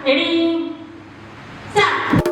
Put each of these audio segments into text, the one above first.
Ready? Start!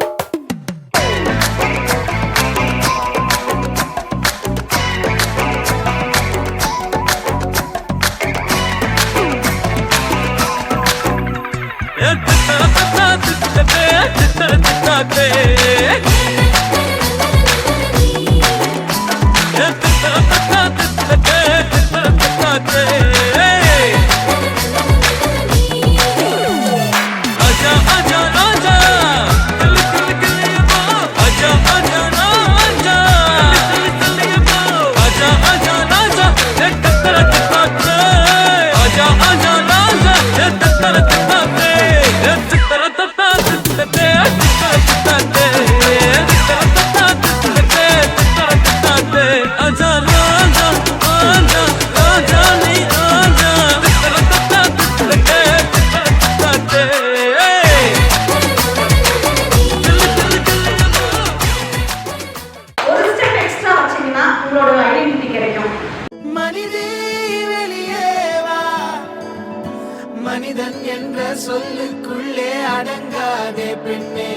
மனிதன் என்ற சொல்லுக்குள்ளே அடங்காதே பெண்ணே,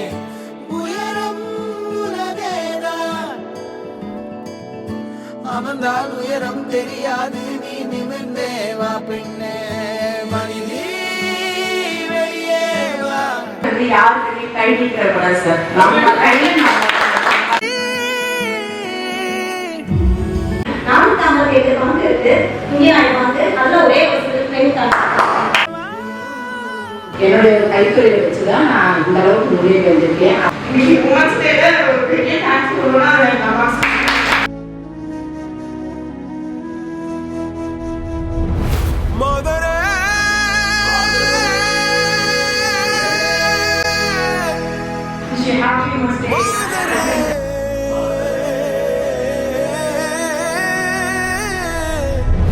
உயரம் உனதேதான். அமர்ந்தால் உயரம் தெரியாது, நீ நிமிர்ந்தே வா பெண்ணே, மனிதே வெளியே வா. யாருக்கு கை நீக்கிறக்கூடாது சார், நானும் தாமரை வந்து இங்கே வந்து நல்ல ஒரே என்னுடைய கைத்தொழிலை வச்சுதான் நான் இந்த அளவுக்கு முடிவு வந்திருக்கேன்.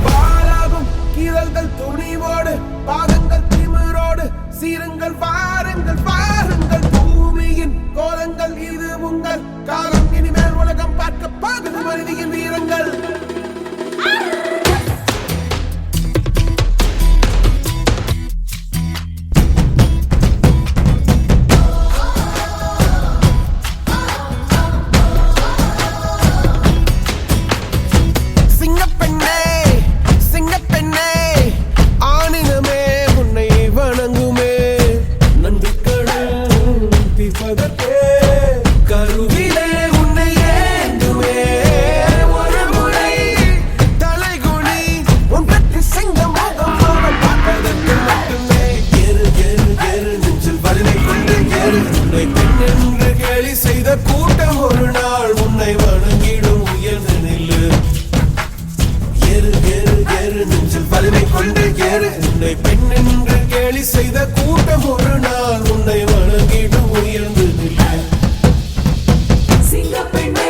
பாலாகும் கீரல்கள் துணிவோடு, பாதங்கள் திமிரோடு, சீருங்கள் வாருங்கள் வாருங்கள், பூமியின் கோலங்கள் இது உங்கள் காலம். இனிமேல் உலகம் பார்க்க பாகுது மனிதியின் வீரங்கள். கூட்டம் ஒரு நாள் உன்னை வணங்கிடும், உயர்ந்து நில்லு. ஏறு ஏறு ஏறு நெஞ்சில் வலிமை கொண்டு ஏறு, உன்னை பெண் என்று கேலி செய்த கூட்டம் ஒரு நாள் உன்னை வணங்கிடும், உயர்ந்து நில்லு. சிங்கப்பெண்ணே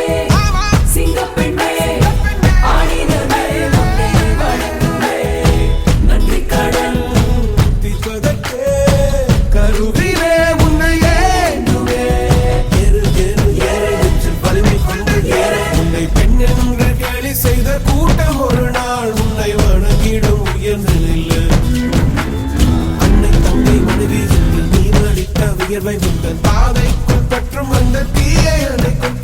சிங்கப்பெண்ணே ஆடினமே உன்னை வணங்குமே, நன்றி கடன் தீர்ப்பதற்கே கருவிலே உன்னை ஏந்துமே. ஏறு ஏறு ஏறு நெஞ்சில் வலிமை கொண்டு ஏறு, உன்னை பெண் என்று கேலி செய்த கூட்டம் ஒரு நாள் உன்னை வணங்கிடும், உயர்ந்து நில்லு. அன்னை தங்கை மனைவி நீ அளித்த வியர்வை உங்கள் பாதைக்குள் பற்றும் அந்த தீயை அணைக்கும்